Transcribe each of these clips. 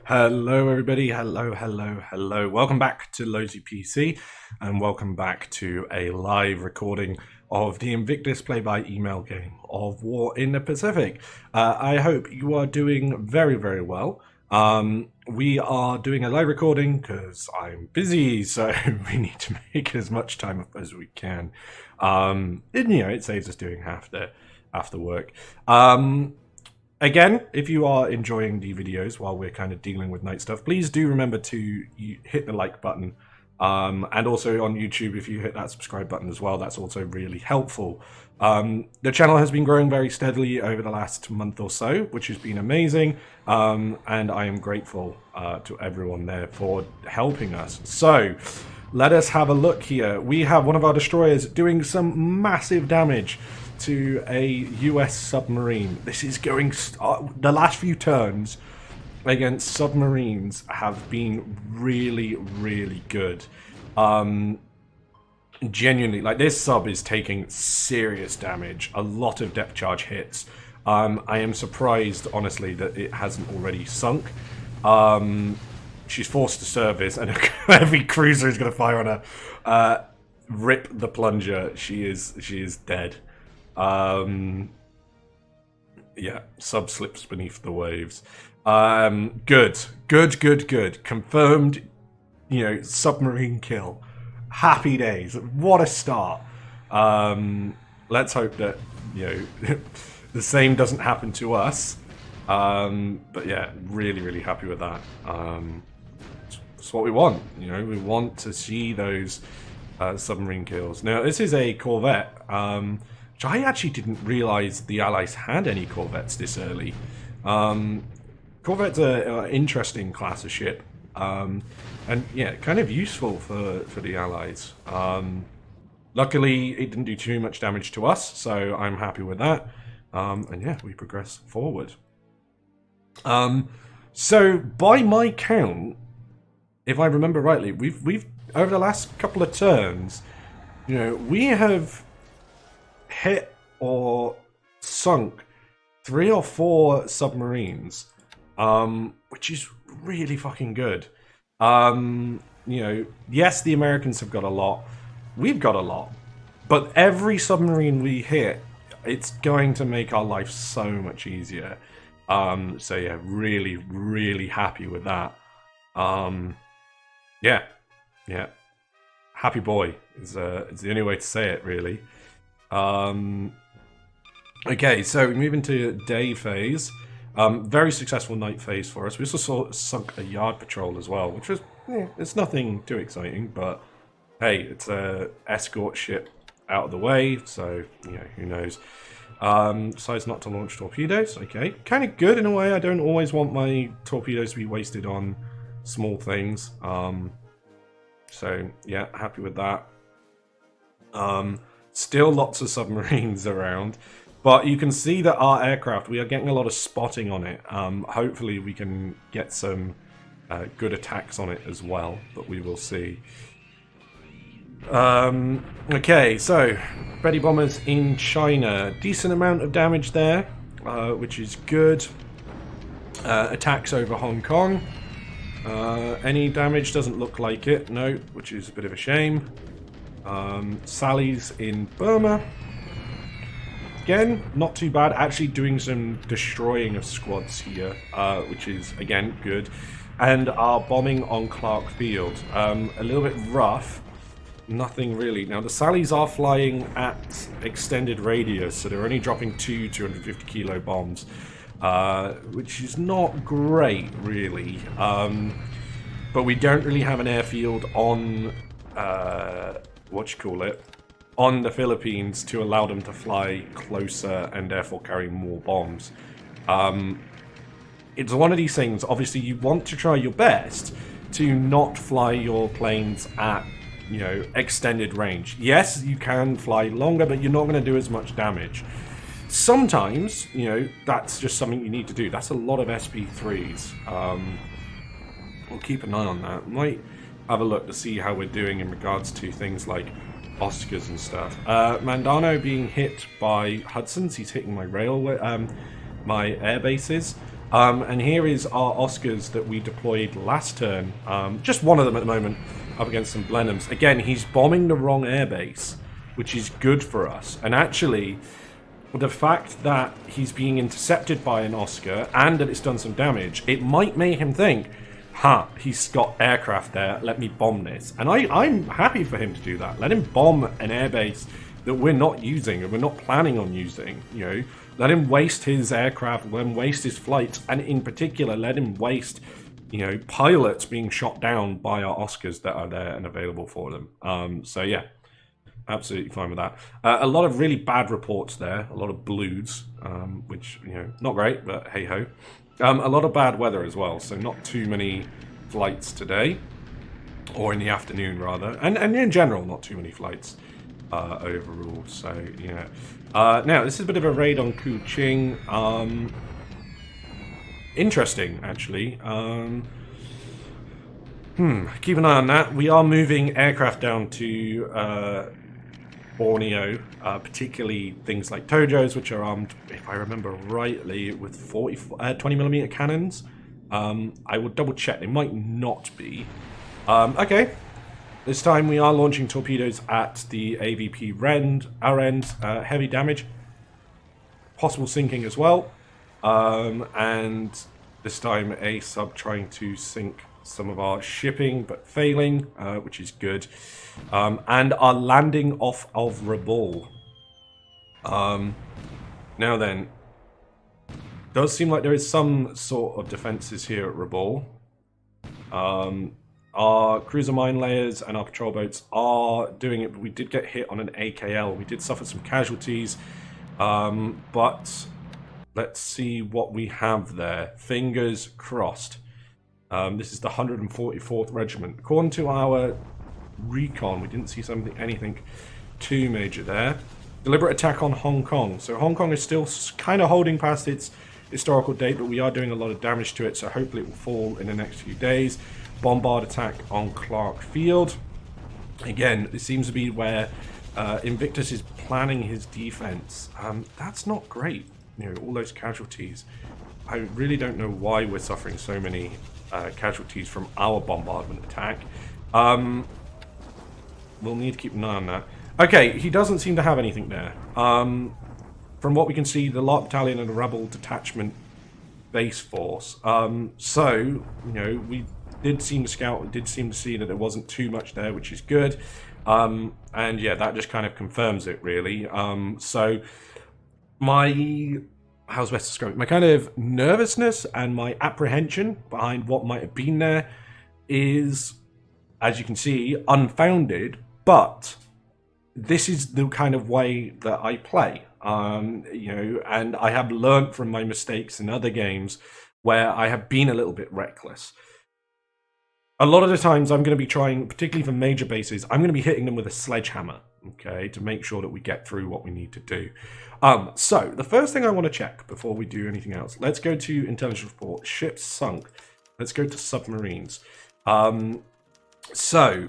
Hello, everybody. Hello. Welcome back to Lozy PC, and welcome back to a live recording of the Invictus play-by-email game of War in the Pacific. I hope you are doing very, very well. We are doing a live recording because I'm busy, so we need to make as much time up as we can. And, it saves us doing half the work. Again, if you are enjoying the videos while we're kind of dealing with night stuff, please do remember to hit the like button. And also on YouTube, if you hit that subscribe button as well, that's also really helpful. The channel has been growing very steadily over the last month or so, which has been amazing. And I am grateful to everyone there for helping us. So let us have a look here. We have one of our destroyers doing some massive damage to a US submarine. This is going... the last few turns against submarines have been really, really good. Genuinely, like, this sub is taking serious damage. A lot of depth charge hits. I am surprised, honestly, that it hasn't already sunk. She's forced to service, and every cruiser is going to fire on her. Rip the plunger. She is dead. Yeah, sub slips beneath the waves. Good. Confirmed, submarine kill. Happy days. What a start. Let's hope that, the same doesn't happen to us. But yeah, really, really happy with that. It's what we want. We want to see those submarine kills. Now, this is a corvette. Which I actually didn't realize the Allies had any corvettes this early. Corvettes are an interesting class of ship. And yeah, kind of useful for the Allies. Luckily, it didn't do too much damage to us, so I'm happy with that. And yeah, we progress forward. So by my count, if I remember rightly, we've over the last couple of turns, we have hit or sunk 3 or 4 submarines, which is really fucking good. Yes, the Americans have got a lot, we've got a lot, but every submarine we hit, it's going to make our life so much easier. So yeah, really, really happy with that. Yeah, happy boy is the only way to say it, really. Okay, so we move into day phase. Very successful night phase for us. We also sunk a yard patrol as well, which was, it's nothing too exciting, but hey, it's a escort ship out of the way, so, who knows. Decides not to launch torpedoes, okay. Kind of good in a way. I don't always want my torpedoes to be wasted on small things. So, yeah, happy with that. Still lots of submarines around, but you can see that our aircraft, we are getting a lot of spotting on it. Hopefully we can get some good attacks on it as well, but we will see. Okay, so Betty bombers in China. Decent amount of damage there, which is good. Attacks over Hong Kong. Any damage? Doesn't look like it, no, which is a bit of a shame. Sally's in Burma. Again, not too bad. Actually doing some destroying of squads here, which is, again, good. And our bombing on Clark Field. A little bit rough. Nothing really. Now, the Sallies are flying at extended radius, so they're only dropping 2 250 kilo bombs, which is not great, really. But we don't really have an airfield on... on the Philippines to allow them to fly closer and therefore carry more bombs. It's one of these things, obviously you want to try your best to not fly your planes at, extended range. Yes, you can fly longer, but you're not going to do as much damage. Sometimes, that's just something you need to do. That's a lot of SP3s. We'll keep an eye on that. Might have a look to see how we're doing in regards to things like Oscars and stuff. Mandano being hit by Hudson's. He's hitting my railway, my air bases. And here is our Oscars that we deployed last turn. Just one of them at the moment, up against some Blenheims. Again, he's bombing the wrong airbase, which is good for us. And actually, the fact that he's being intercepted by an Oscar and that it's done some damage, it might make him think, he's got aircraft there, let me bomb this. And I'm happy for him to do that. Let him bomb an airbase that we're not using and we're not planning on using, you know. Let him waste his aircraft, let him waste his flights, and in particular, let him waste, you know, pilots being shot down by our Oscars that are there and available for them. So yeah, absolutely fine with that. A lot of really bad reports there, a lot of blues, which, you know, not great, but hey-ho. A lot of bad weather as well, so not too many flights today, or in the afternoon rather, and in general, not too many flights overall. So yeah. Now this is a bit of a raid on Kuching. Interesting, actually. Keep an eye on that. We are moving aircraft down to Borneo, particularly things like Tojos, which are armed, if I remember rightly, with 20mm cannons. I will double check. They might not be. Okay. This time we are launching torpedoes at the AVP our end, heavy damage, possible sinking as well, and this time a sub trying to sink some of our shipping but failing, which is good, and are landing off of Rabaul. Now then, does seem like there is some sort of defenses here at Rabaul. Our cruiser mine layers and our patrol boats are doing it, but we did get hit on an AKL. We did suffer some casualties, but let's see what we have there. Fingers crossed. This is the 144th Regiment. According to our recon, we didn't see anything too major there. Deliberate attack on Hong Kong. So Hong Kong is still kind of holding past its historical date, but we are doing a lot of damage to it, so hopefully it will fall in the next few days. Bombard attack on Clark Field. Again, it seems to be where Invictus is planning his defense. That's not great, you know, all those casualties. I really don't know why we're suffering so many casualties from our bombardment attack. We'll need to keep an eye on that. Okay, he doesn't seem to have anything there. From what we can see, the Lark Battalion and the Rebel Detachment base force. So, you know, we did seem to scout, did seem to see that there wasn't too much there, which is good. And yeah, that just kind of confirms it, really. So how's best to describe it? My kind of nervousness and my apprehension behind what might have been there is, as you can see, unfounded, but this is the kind of way that I play. You know, and I have learned from my mistakes in other games where I have been a little bit reckless. A lot of the times I'm going to be trying, particularly for major bases, I'm going to be hitting them with a sledgehammer, okay, to make sure that we get through what we need to do. So, the first thing I want to check before we do anything else, let's go to intelligence report, ships sunk. Let's go to submarines. So,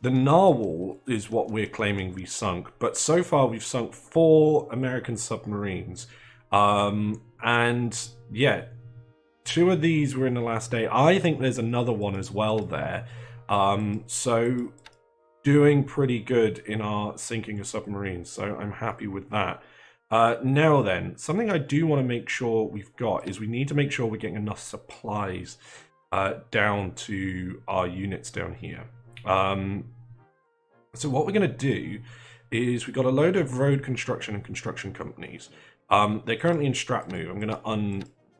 the Narwhal is what we're claiming we sunk, but so far we've sunk 4 American submarines. And yeah, 2 of these were in the last day. I think there's another one as well there. So doing pretty good in our sinking of submarines. So I'm happy with that. Now then, something I do want to make sure we've got is we need to make sure we're getting enough supplies down to our units down here. So what we're going to do is we've got a load of road construction and construction companies. They're currently in strat move. I'm going to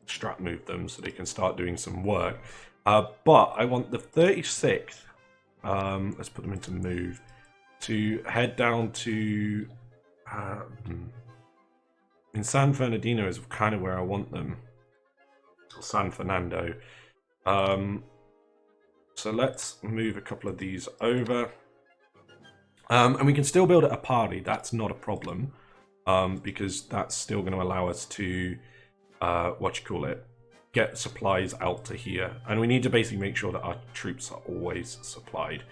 strat move them so they can start doing some work. But I want the 36th, let's put them into move, to head down to in San Fernandino is kind of where I want them, or San Fernando. So let's move a couple of these over, and we can still build at a party. That's not a problem, because that's still going to allow us to get supplies out to here, and we need to basically make sure that our troops are always supplied.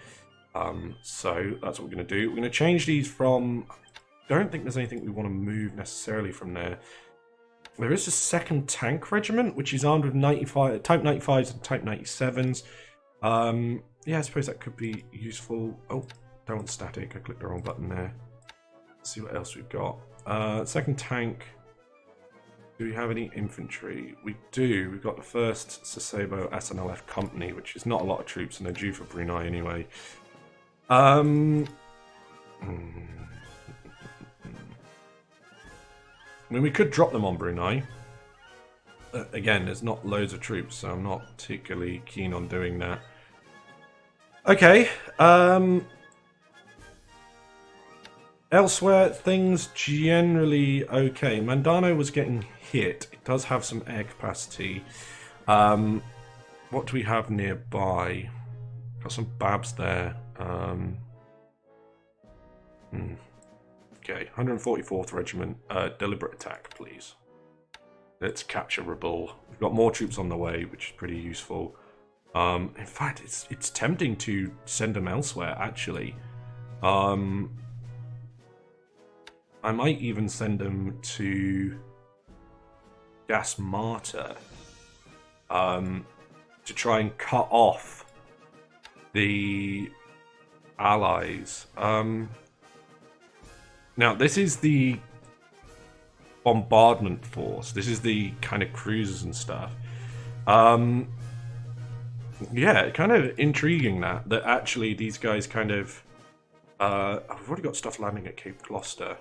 So that's what we're going to do. We're going to change these from, I don't think there's anything we want to move necessarily from there. There is a second tank regiment, which is armed with 95 Type 95s and Type 97s. Yeah, I suppose that could be useful. Oh, don't want static. I clicked the wrong button there. Let's see what else we've got. Second tank. Do we have any infantry? We do. We've got the first Sasebo SNLF company, which is not a lot of troops, and they're due for Brunei anyway. I mean, we could drop them on Brunei. Again, there's not loads of troops, so I'm not particularly keen on doing that. Okay. Elsewhere, things generally okay. Mandano was getting hit. It does have some air capacity. What do we have nearby? Got some Babs there. Okay, 144th Regiment. Deliberate attack, please. Let's capture Rabaul. We've got more troops on the way, which is pretty useful. In fact, it's tempting to send them elsewhere, actually. I might even send them to Gas Martyr to try and cut off the allies. Now, this is the bombardment force. This is the kind of cruisers and stuff. Yeah, kind of intriguing that actually these guys kind of... I've already got stuff landing at Cape Gloucester.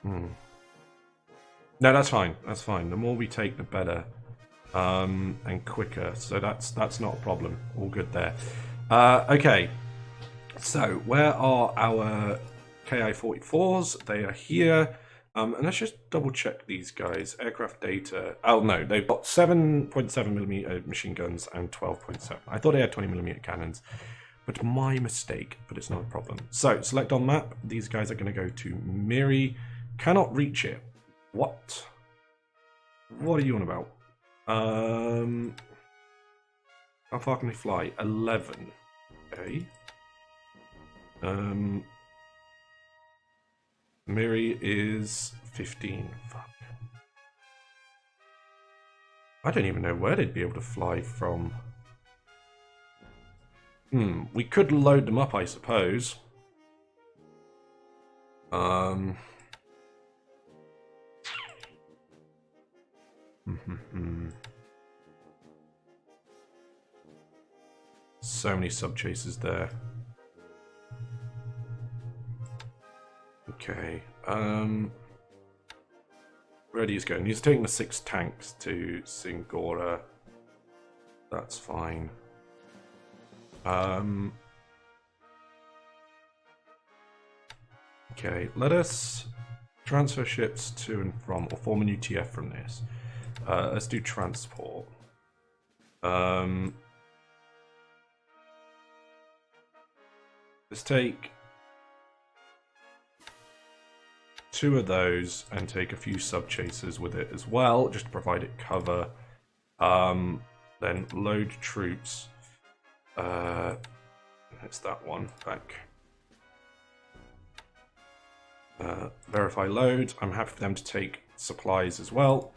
No, that's fine. That's fine. The more we take, the better, and quicker. So that's not a problem. All good there. Okay. So where are our Ki-44s? They are here. And let's just double check these guys. Aircraft data. Oh no, they've got 7.7mm machine guns and 12.7. I thought they had 20mm cannons. But my mistake, but it's not a problem. So, select on map. These guys are going to go to Miri. Cannot reach it. What? What are you on about? How far can they fly? 11. Okay. Miri is 15. Fuck. I don't even know where they'd be able to fly from. We could load them up, I suppose. So many sub-chasers there. Okay. Where are these going? He's taking the 6 tanks to Singora. That's fine. Okay, let us transfer ships to and from, or form a new TF from this. Let's do transport. Let's take 2 of those and take a few sub-chasers with it as well, just to provide it cover. Then load troops. It's that one back. Verify load. I'm happy for them to take supplies as well.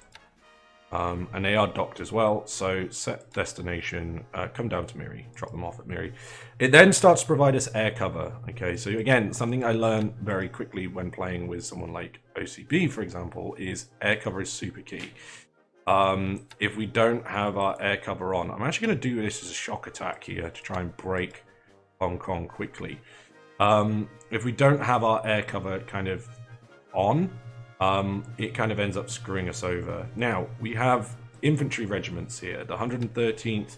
And they are docked as well. So set destination, come down to Miri, drop them off at Miri. It then starts to provide us air cover. Okay, so again, something I learned very quickly when playing with someone like OCB, for example, is air cover is super key. If we don't have our air cover on, I'm actually going to do this as a shock attack here to try and break Hong Kong quickly. If we don't have our air cover kind of on, it kind of ends up screwing us over. Now, we have infantry regiments here, the 113th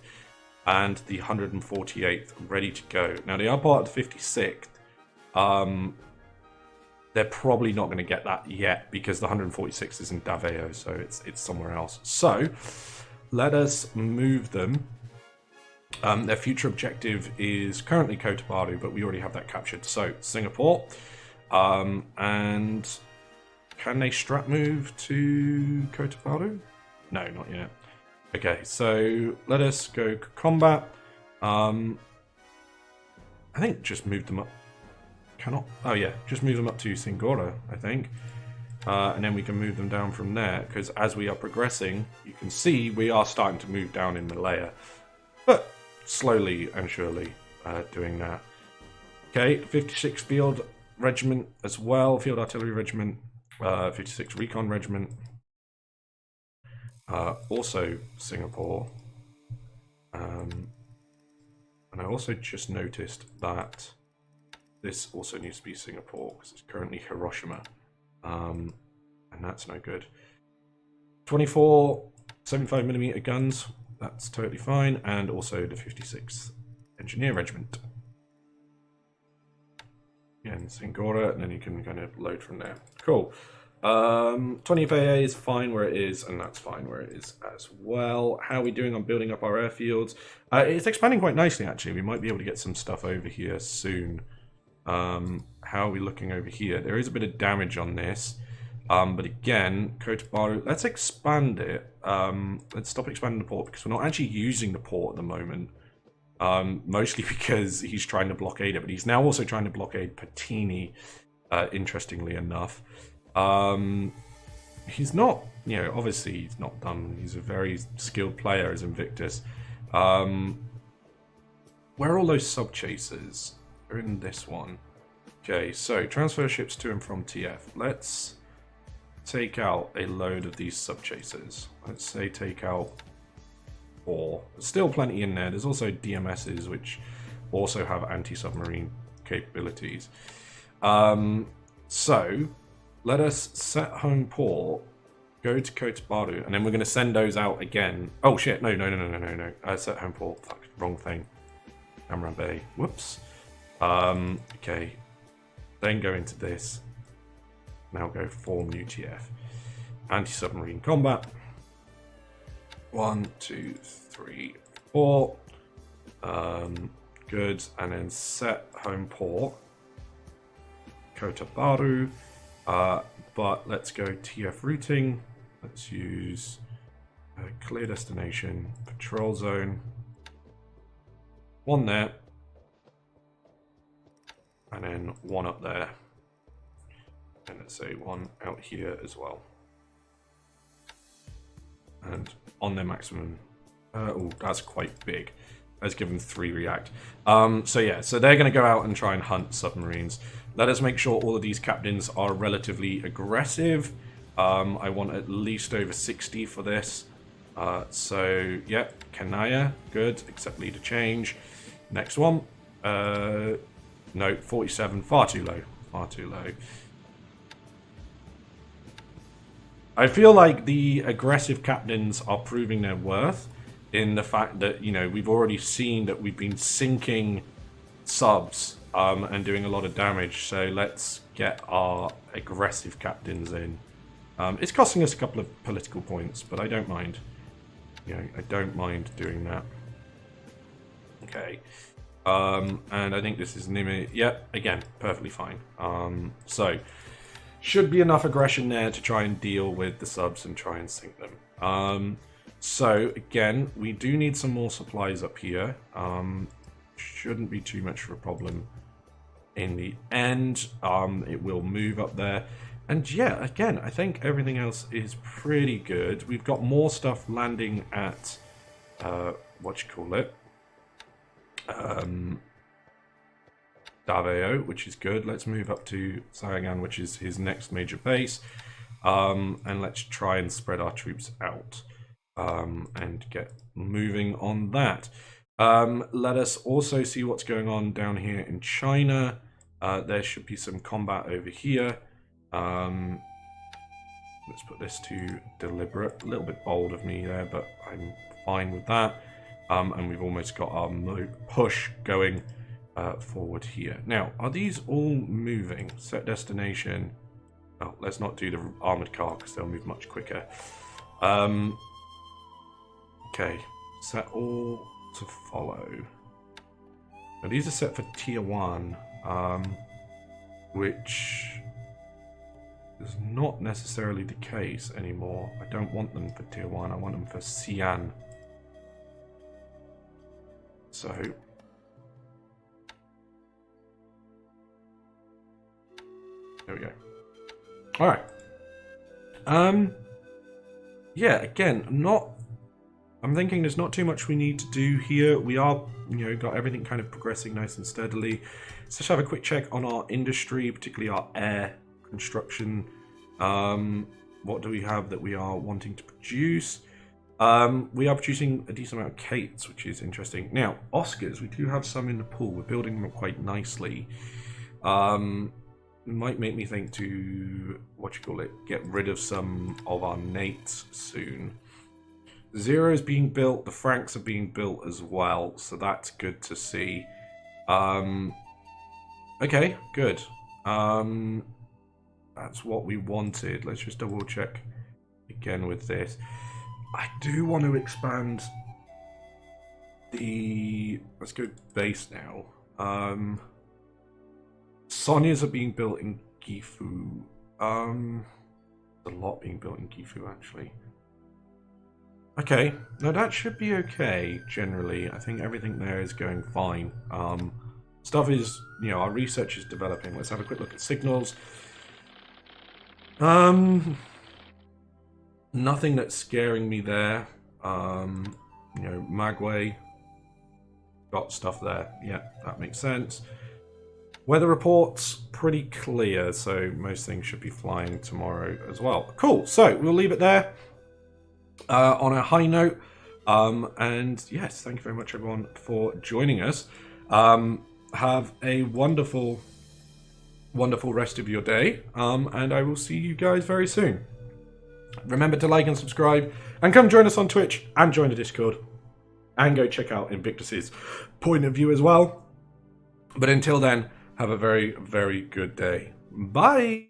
and the 148th ready to go. Now, they are part of the 56th. They're probably not going to get that yet because the 146th is in Davao, so it's somewhere else. So, let us move them. Their future objective is currently Kota Bharu, but we already have that captured. So, Singapore. And can they strat move to Kota Bharu? No, not yet. Okay, so let us go combat. I think just move them up. Cannot. Oh yeah, just move them up to Singora, I think. And then we can move them down from there, because as we are progressing, you can see we are starting to move down in Malaya. But slowly and surely doing that. Okay, 56 Field Regiment as well, Field Artillery Regiment, 56 Recon Regiment. Also Singapore. And I also just noticed that this also needs to be Singapore, because it's currently Hiroshima. And that's no good. 24 75mm guns, that's totally fine, and also the 56th Engineer Regiment. Again, Singora, and then you can kind of load from there. Cool. 20 FAA is fine where it is, and that's fine where it is as well. How are we doing on building up our airfields? It's expanding quite nicely, actually. We might be able to get some stuff over here soon. How are we looking over here? There is a bit of damage on this. But again, Kotabaru, let's expand it. Let's stop expanding the port, because we're not actually using the port at the moment. Mostly because he's trying to blockade it, but he's now also trying to blockade Patini, interestingly enough. He's not, you know, obviously he's not done. He's a very skilled player as Invictus. Where are all those sub-chasers? They're in this one. Okay, so transfer ships to and from TF. Let's take out a load of these sub-chasers. Let's say take out 4. There's still plenty in there. There's also DMSs, which also have anti-submarine capabilities. So, let us set home port, go to Kotabaru, and then we're going to send those out again. Oh shit, no. Set home port, fuck, wrong thing. Camera Bay, whoops. Okay, then go into this. Now go form UTF. Anti-submarine combat. 1, 2, 3, 4. Good. And then set home port. Kotabaru. But let's go TF routing. Let's use clear destination, patrol zone. 1 there. And then 1 up there. And let's say 1 out here as well. And on their maximum. Oh, that's quite big. Let's give them 3 react. So yeah, so they're going to go out and try and hunt submarines. Let us make sure all of these captains are relatively aggressive. I want at least over 60 for this. So yeah, Kanaya, good. Accept leader change. Next one. No, 47, far too low. Far too low. I feel like the aggressive captains are proving their worth in the fact that, you know, we've already seen that we've been sinking subs and doing a lot of damage. So let's get our aggressive captains in. It's costing us a couple of political points, but I don't mind. You know, I don't mind doing that. Okay. And I think this is Nimi. Yep, again, perfectly fine. So should be enough aggression there to try and deal with the subs and try and sink them. So again, we do need some more supplies up here. Shouldn't be too much of a problem in the end. It will move up there. And yeah, again, I think everything else is pretty good. We've got more stuff landing at, Davao, which is good. Let's move up to Sayangan, which is his next major base. And let's try and spread our troops out and get moving on that. Let us also see what's going on down here in China. There should be some combat over here. Let's put this to deliberate. A little bit bold of me there, but I'm fine with that. And we've almost got our push going forward here. Now, are these all moving? Set destination. Oh, let's not do the armored car because they'll move much quicker. Okay, set all to follow. Now, these are set for tier 1, which is not necessarily the case anymore. I don't want them for tier 1, I want them for Xi'an. So there we go. Alright. Yeah, again, I'm thinking there's not too much we need to do here. We are, got everything kind of progressing nice and steadily. Let's just have a quick check on our industry, particularly our air construction. What do we have that we are wanting to produce? We are producing a decent amount of Kates, which is interesting. Now, Oscars, we do have some in the pool. We're building them up quite nicely. Might make me think to, get rid of some of our Nates soon. Zero is being built, the Franks are being built as well, so that's good to see. Okay, good. That's what we wanted. Let's just double check again with this. I do want to expand let's go base now. Sonias are being built in Gifu. A lot being built in Gifu, actually. Okay, now that should be okay, generally. I think everything there is going fine. Stuff is, our research is developing. Let's have a quick look at signals. Nothing that's scaring me there. Magway. Got stuff there. Yeah, that makes sense. Weather reports, pretty clear, so most things should be flying tomorrow as well. Cool, so we'll leave it there on a high note. And yes, thank you very much, everyone, for joining us. Have a wonderful, wonderful rest of your day, and I will see you guys very soon. Remember to like and subscribe, and come join us on Twitch, and join the Discord, and go check out Invictus's point of view as well. But until then, have a very, very good day. Bye!